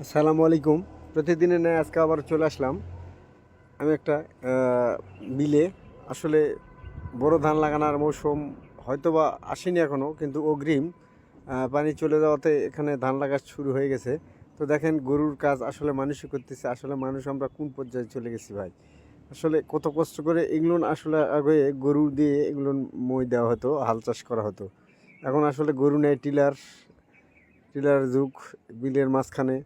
আসসালামু আলাইকুম। প্রতিদিনের ন্যায় আজকে আবার চলে আসলাম আমি একটা বিলে। আসলে বড় ধান লাগানোর মৌসুম হয়তোবা আসেনি এখনও, কিন্তু অগ্রিম পানি চলে যাওয়াতে এখানে ধান লাগা শুরু হয়ে গেছে। তো দেখেন গরুর কাজ আসলে মানুষই করতেছে। আসলে মানুষ আমরা কোন পর্যায়ে চলে গেছি ভাই! আসলে কত কষ্ট করে এগুলো আসলে আগে গরু দিয়ে এগুলো মই দেওয়া হতো, হাল চাষ করা হতো। এখন আসলে গরু নেই, টিলার টিলার যুগ। বিলের মাঝখানে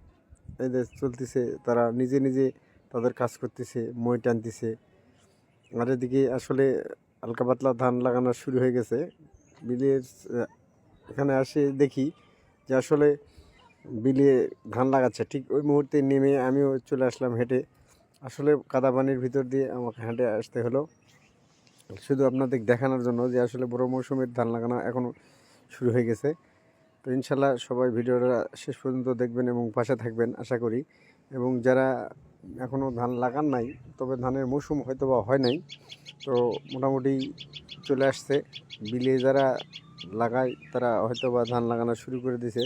এদের চলতেছে, তারা নিজে নিজে তাদের কাজ করতেছে, মই টানতেছে। আর এদিকে আসলে হালকা পাতলা ধান লাগানো শুরু হয়ে গেছে বিলের। এখানে আসে দেখি যে আসলে বিলে ধান লাগাচ্ছে। ঠিক ওই মুহূর্তে নেমে আমিও চলে আসলাম হেঁটে। আসলে কাদা পানির ভিতর দিয়ে আমাকে হেঁটে আসতে হলো, শুধু আপনাদের দেখানোর জন্য যে আসলে বড় মৌসুমের ধান লাগানো এখনও শুরু হয়ে গেছে। তো ইনশাল্লাহ সবাই ভিডিওটা শেষ পর্যন্ত দেখবেন এবং পাশে থাকবেন আশা করি। এবং যারা এখনও ধান লাগান নাই, তবে ধানের মৌসুম হয়তো বা হয় নাই, তো মোটামুটি চলে আসছে। বিলে যারা লাগায় তারা হয়তো বা ধান লাগানো শুরু করে দিয়েছে।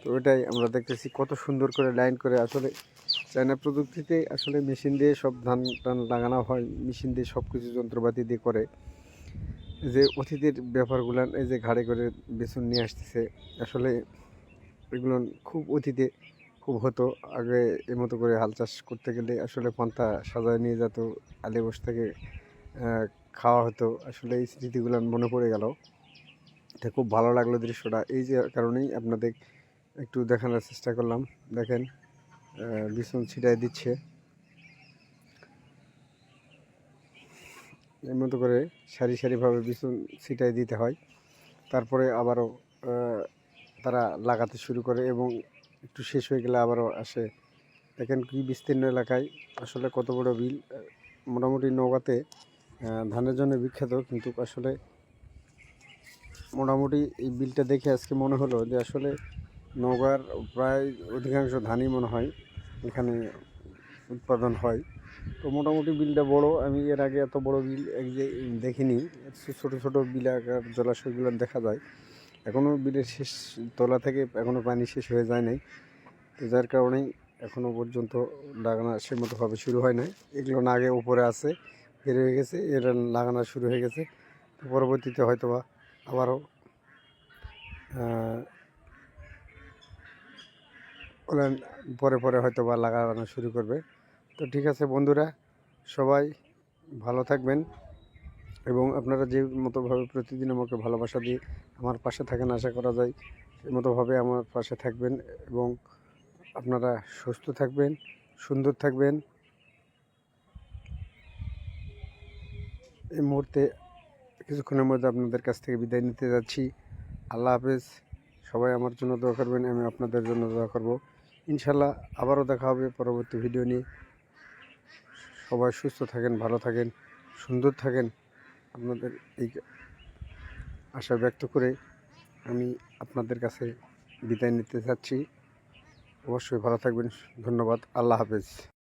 তো ওইটাই আমরা দেখতেছি কত সুন্দর করে লাইন করে। আসলে চায়না প্রযুক্তিতে আসলে মেশিন দিয়ে সব ধান টান লাগানো হয়, মেশিন দিয়ে সব কিছু যন্ত্রপাতি দিয়ে করে। যে অতীতের ব্যাপারগুলো, এই যে ঘাড়ে করে বেসন নিয়ে আসতেছে, আসলে এগুলো খুব অতীতে খুব হতো। আগে এর মতো করে হাল চাষ করতে গেলে আসলে পান্তা সাজায় নিয়ে যেত, আলে বসে থেকে খাওয়া হতো। আসলে এই স্মৃতিগুলো মনে পড়ে গেল। এটা খুব ভালো লাগলো দৃশ্যটা। এই যে কারণেই আপনাদের একটু দেখানোর চেষ্টা করলাম। দেখেন বিছুন ছিটাই দিচ্ছে, এর মতো করে সারি সারিভাবে বিছুন ছিটাই দিতে হয়। তারপরে আবারও তারা লাগাতে শুরু করে এবং একটু শেষ হয়ে গেলে আবারও আসে। দেখেন কি বিস্তীর্ণ এলাকায় আসলে কত বড় বিল। মোটামুটি নওগাঁতে ধানের জন্য বিখ্যাত, কিন্তু আসলে মোটামুটি এই বিলটা দেখে আজকে মনে হলো যে আসলে নওগাঁর প্রায় অধিকাংশ ধানই মনে হয় এখানে উৎপাদন হয়। তো মোটামুটি বিলটা বড়। আমি এর আগে এত বড় বিল এক যে দেখিনি। ছোটো ছোটো বিল আকার জলাশয়গুলো দেখা যায়। এখনও বিলের শেষ তলা থেকে এখনও পানি শেষ হয়ে যায় নাই। তো যার কারণেই এখনও পর্যন্ত লাগানো সেমতোভাবে শুরু হয় নাই। এগুলো না আগে উপরে আছে, বের হয়ে গেছে, এরা লাগানো শুরু হয়ে গেছে। তো পরবর্তীতে হয়তো বা আবারও পরে পরে হয়তো বা লাগানো শুরু করবে। তো ঠিক আছে বন্ধুরা, সবাই ভালো থাকবেন এবং আপনারা যে মতোভাবে প্রতিদিন আমাকে ভালোবাসা দিয়ে আমার পাশে থাকেন, আশা করা যায় সেই মতোভাবে আমার পাশে থাকবেন এবং আপনারা সুস্থ থাকবেন, সুন্দর থাকবেন। এই মুহূর্তে কিছুক্ষণের মধ্যে আপনাদের কাছ থেকে বিদায় নিতে যাচ্ছি। আল্লাহ হাফেজ। সবাই আমার জন্য দোয়া করবেন, আমি আপনাদের জন্য দোয়া করব। ইনশাল্লাহ আবারও দেখা হবে পরবর্তী ভিডিও নিয়ে। সবাই সুস্থ থাকেন, ভালো থাকেন, সুন্দর থাকেন। আপনাদের এই আশা ব্যক্ত করে আমি আপনাদের কাছে বিদায় নিতে চাচ্ছি। অবশ্যই ভালো থাকবেন। ধন্যবাদ। আল্লাহ হাফেজ।